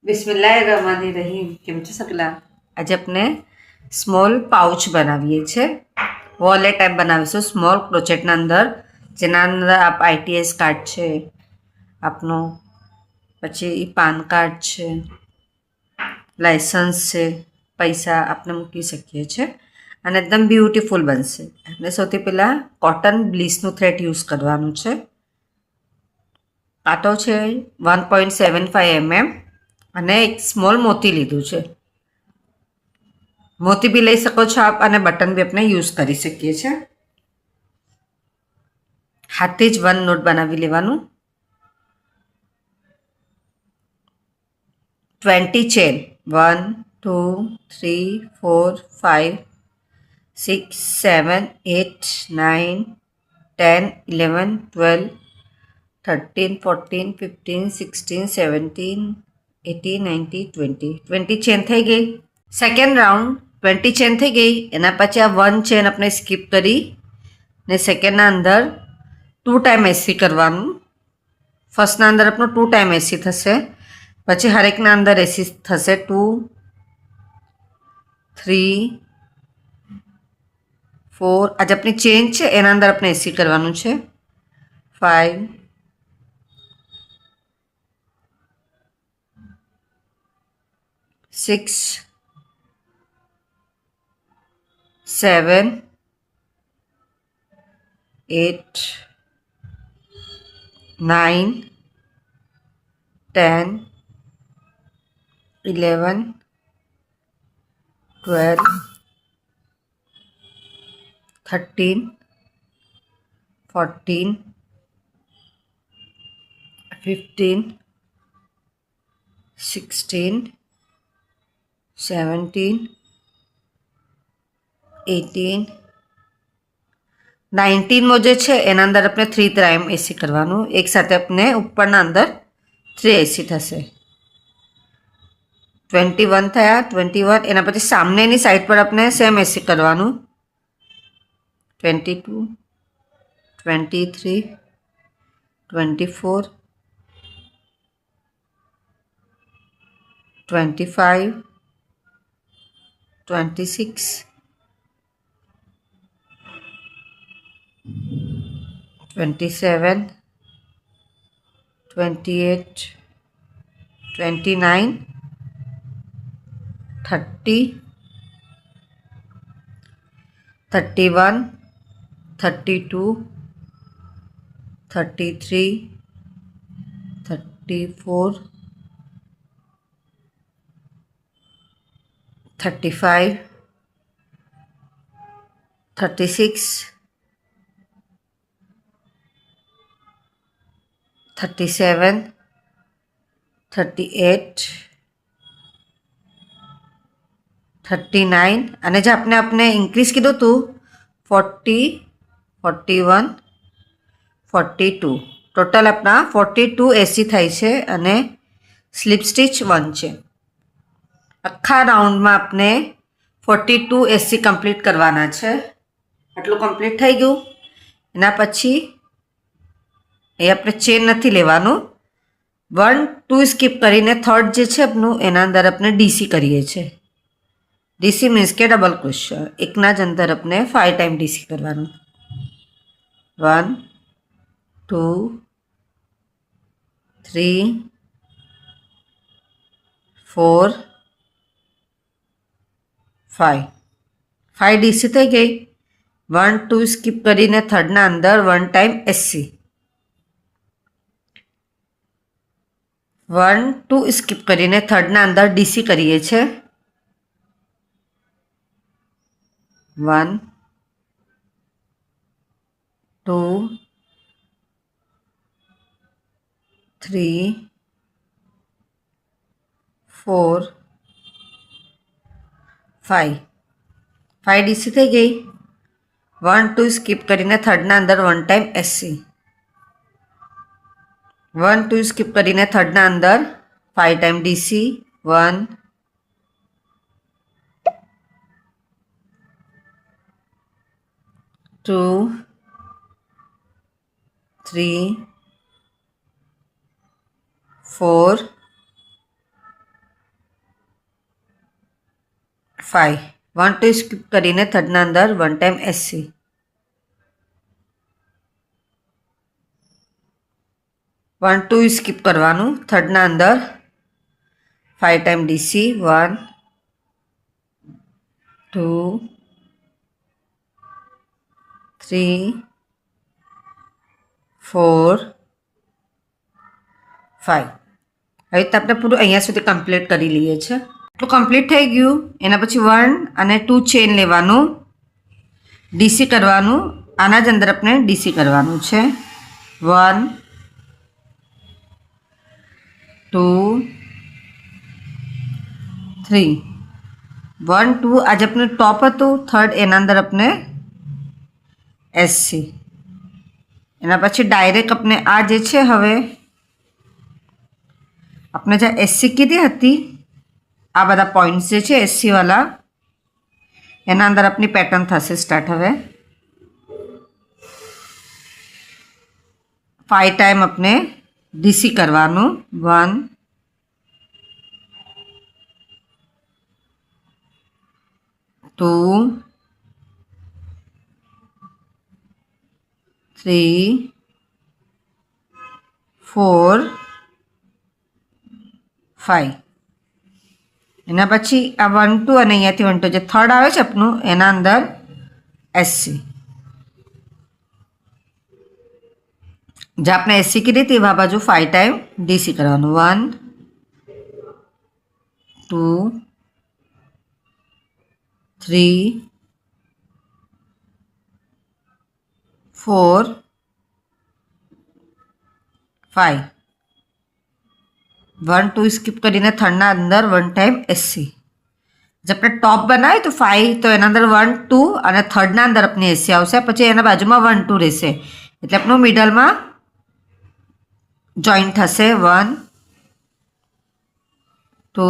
બિસ્મિલ્લાહિર્રહમાનિર્રહીમ. કેમ છો સકલા? આજે આપણે સ્મોલ પાઉચ બનાવીએ છીએ. વોલેટ ટાઈપ બનાવીશું સ્મોલ ક્રોચેટના અંદર, જેના અંદર આઈટીએસ કાર્ડ છે આપનું, પછી પાન કાર્ડ છે, લાઇસન્સ છે, પૈસા આપણે મૂકી શકીએ છીએ અને એકદમ બ્યુટીફુલ બનશે. એટલે સૌથી પહેલાં કોટન બ્લીસનું થ્રેડ યુઝ કરવાનું છે. કાંટો છે 1.75 mm અને એક સ્મોલ મોતી લીધું છે. મોતી બી લઈ શકો છો આપ અને બટન બી આપણે યુઝ કરી શકીએ છીએ. હાથે જ 1 નોટ બનાવી લેવાનું. 20 ચેન 1 2 3 4 5 6 7 8 9 10 11 12 13 14 15 16 17 18 19 20 ચેન થઈ ગઈ. સેકન્ડ રાઉન્ડ 20 ચેન થઈ ગઈ. એના પછી આ 1 ચેન આપણે સ્કીપ કરી ને સેકન્ડના અંદર 2 ટાઈમ એસી કરવાનું. ફર્સ્ટના અંદર આપણું 2 ટાઈમ એસી થશે, પછી હરેકના અંદર એસી થશે 2 3 4. આજે આપણી ચેન છે એના અંદર આપણે એસી કરવાનું છે 5 6 7 8 9 10 11 12 13 14 15 16 17 18 19 જે છે એના અંદર આપણે 3 ટાઈમ એસી કરવાનું. એક સાથે આપણે ઉપરના અંદર 3 એસી થશે. 21 થયા. 21 એના પછી સામનેની સાઈડ પર આપણે સેમ એસી કરવાનું. 22 23 24 25 26 27 28 29 30 31 32 33 34 35 36 37 38 39 અને જે આપણે ઇન્ક્રીઝ કીધું હતું 40 41 42. ટોટલ આપણા 42 એસી થાય છે અને સ્લીપ સ્ટીચ 1 છે. આખા રાઉન્ડમાં આપણે 42 એસી કમ્પ્લીટ કરવાના છે. આટલું કમ્પ્લીટ થઈ ગયું. એના પછી એ આપણે ચેન નથી લેવાનું. 1 2 સ્કીપ કરીને થર્ડ જે છે આપણું એના અંદર આપણે ડીસી કરીએ છીએ. ડીસી મીન્સ કે ડબલ ક્રોશિયા. એકના જ અંદર આપણે 5 ટાઈમ ડીસી કરવાનું. 1 2 3 4 5 ડીસી થઈ ગઈ. 1 2 સ્કીપ કરીને થર્ડના અંદર 1 ટાઈમ એસી. 1 2 સ્કીપ કરીને થર્ડના અંદર ડીસી કરીએ છીએ. 1 2 3 4 5 ડીસી થઈ ગઈ. 1 2 સ્કીપ કરીને થર્ડના અંદર 1 ટાઈમ એસી. 1 2 સ્કીપ કરીને થર્ડના અંદર 5 ટાઈમ ડીસી. 1 2 3 4 5 1 2 સ્કીપ કરીને થર્ડના અંદર 1 ટાઈમ એસસી, 1 2 સ્કીપ કરવાનું, થર્ડના અંદર 5 ટાઈમ ડીસી, 1 2 3 4 5. હવે તો આપણે પૂરું અહીંયા સુધી કમ્પ્લીટ કરી લઈએ છીએ. એટલું કમ્પ્લીટ થઈ ગયું. એના પછી 1 અને 2 ચેન લેવાનું, ડીસી કરવાનું, આના જ અંદર આપણે ડીસી કરવાનું છે. 1 2 3 1 2 આજે આપણે ટોપ હતું, થર્ડ એના અંદર આપણે એસસી, એના પછી ડાયરેક્ટ આપણે આ જે છે હવે આપણે જ્યાં એસસી કીધી હતી આ બધા પોઈન્ટ્સ જે છે એસસી વાળા એના અંદર આપણી પેટર્ન થશે સ્ટાર્ટ. હવે 5 ટાઈમ આપણે ડીસી કરવાનું, 1 2 3 4 5. એના પછી આ 1 2 અને અહીંયાથી 1 2 જે થર્ડ આવે છે આપણું એના અંદર એસસી, જે આપણે એસસી કીધી હતી આ બાજુ 5 ટાઈમ ડીસી કરવાનું, 1 2 3 4 5 1 2 સ્કીપ કરીને થર્ડના અંદર 1 ટાઈમ એસસી. જે આપણે ટોપ બનાવ્યું તો 5 તો એના અંદર 1 2 અને થર્ડના અંદર આપણે એસસી આવશે, પછી એના બાજુમાં 1 2 રહેશે એટલે આપણું મિડલમાં જોઈન્ટ થશે. 1 2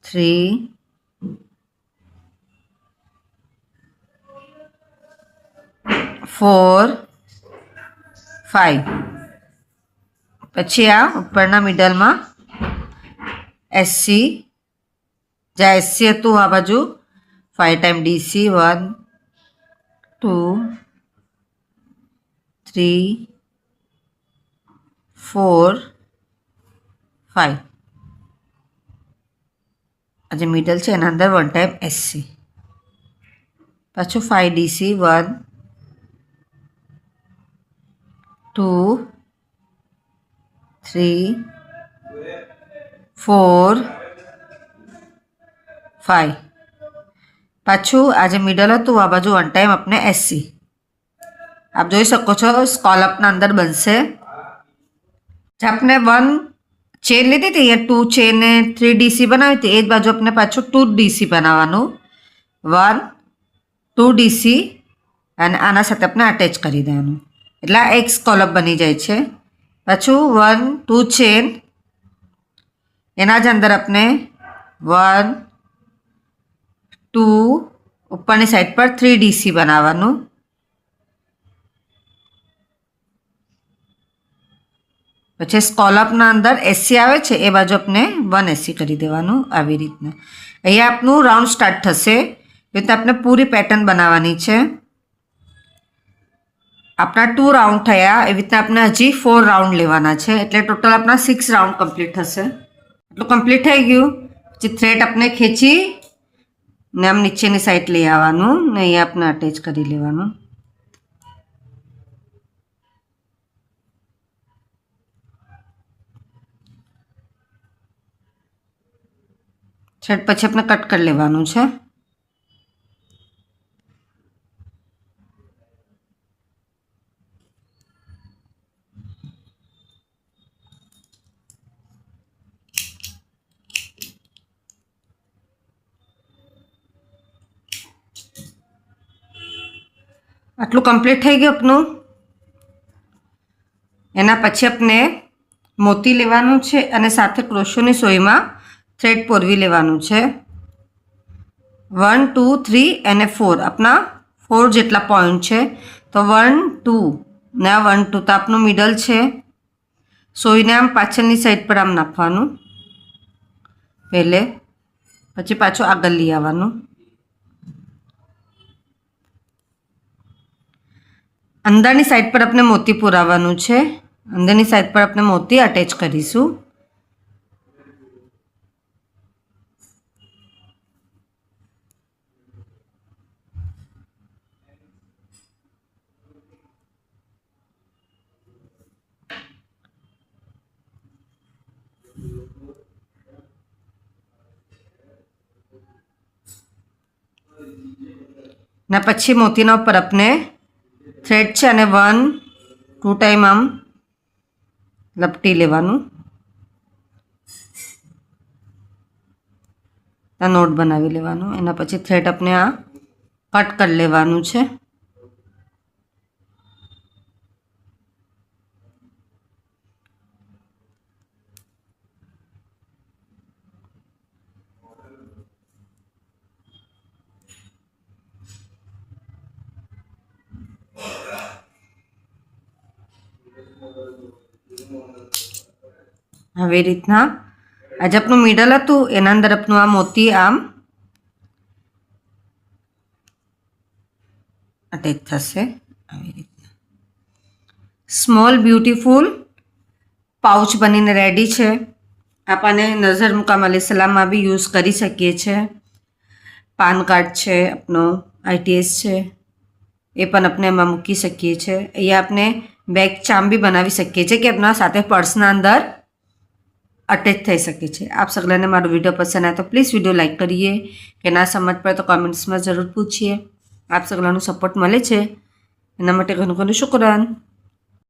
3 4 5. પછી આ ઉપરના મિડલમાં એસસી, જ્યાં એસસી હતું આ બાજુ 5 ટાઈમ ડીસી, 1 2 3 4 5. આ જે મિડલ છે એના અંદર 1 ટાઈમ એસસી, પાછું 5 ડીસી, 1 2 3 4 5. પાછું આ જે મિડલ હતું આ બાજુ 1 ટાઈમ આપણે એસસી. આપ જોઈ શકો છો સ્કોલપના અંદર બનશે. જે આપણે 1 ચેન લીધી હતી અહીંયા 2 ચેન ને 3 ડીસી બનાવી હતી એ જ બાજુ આપણે પાછું 2 ડીસી બનાવવાનું, 1 2 ડીસી અને આના સાથે આપણે અટેચ કરી દેવાનું એટલે આ એક સ્કોલપ બની જાય છે. પાછું 1 2 ચેન એના જ અંદર આપણે 1 2 ઉપરની સાઈડ પર 3 ડીસી બનાવવાનું, પછી સ્કોલપના અંદર એસસી આવે છે એ બાજુ આપણે 1 એસસી કરી દેવાનું. આવી રીતના અહીંયા આપનું રાઉન્ડ સ્ટાર્ટ થશે. એ રીતે આપણે પૂરી પેટર્ન બનાવવાની છે. આપણા 2 રાઉન્ડ થયા, એવી રીતે આપણે હજી 4 રાઉન્ડ લેવાના છે એટલે ટોટલ આપણા 6 રાઉન્ડ કમ્પ્લીટ થશે. એટલું કમ્પ્લીટ થઈ ગયું. પછી થ્રેડ આપણે ખેંચી ને આમ નીચેની સાઈડ લઈ આવવાનું ને અહીંયા આપણે અટેચ કરી લેવાનું. થ્રેડ પછી આપણે કટ કરી લેવાનું છે. આટલું કમ્પ્લીટ થઈ ગયું આપનું. એના પછી આપણે મોતી લેવાનું છે અને સાથે ક્રોશોની સોયમાં થ્રેડ પોરવી લેવાનું છે. 1 2 3 અને 4 આપણા 4 જેટલા પોઈન્ટ છે તો 1 2 ને 1 2 તો આપનું મિડલ છે. સોયને આમ પાછળની સાઈડ પર આમ નાખવાનું પહેલે પછી પાછું આગળ લઈ આવવાનું. અંદરની સાઈડ પર આપણે મોતી પુરાવવાનું છે. અંદરની સાઈડ પર આપણે મોતી અટેચ કરીશું. ને પછી મોતીના ઉપર આપણે થ્રેડ છે અને 1-2 ટાઈમ આમ લપટી લેવાનું. આ નોટ બનાવી લેવાનું. એના પછી થ્રેડ આપણે આ કટ કરી લેવાનું છે. આવી રીતના આજે આપણું મિડલ હતું એના અંદર આપણું આ મોતી આમ અટેચ થશે. આવી રીતના સ્મોલ બ્યુટીફુલ પાઉચ બનીને રેડી છે. આપણને નઝર મુકામ અલીસલામમાં બી યુઝ કરી શકીએ છીએ. પાન કાર્ડ છે, આપનો ITS છે, એ પણ આપણે એમાં મૂકી શકીએ છીએ. અહીંયા આપણે બેગ ચામ બી બનાવી શકીએ છીએ કે આપણા સાથે પર્સના અંદર અટેચ થઈ શકે છે. આપ સગલાને મારો વિડીયો પસંદ આવે તો પ્લીઝ વિડીયો લાઈક કરીએ, કે ના સમજ પડે તો કોમેન્ટ્સમાં જરૂર પૂછીએ. આપ સગલાનું સપોર્ટ મળે છે એના માટે ઘણું ઘણું શુક્રાન.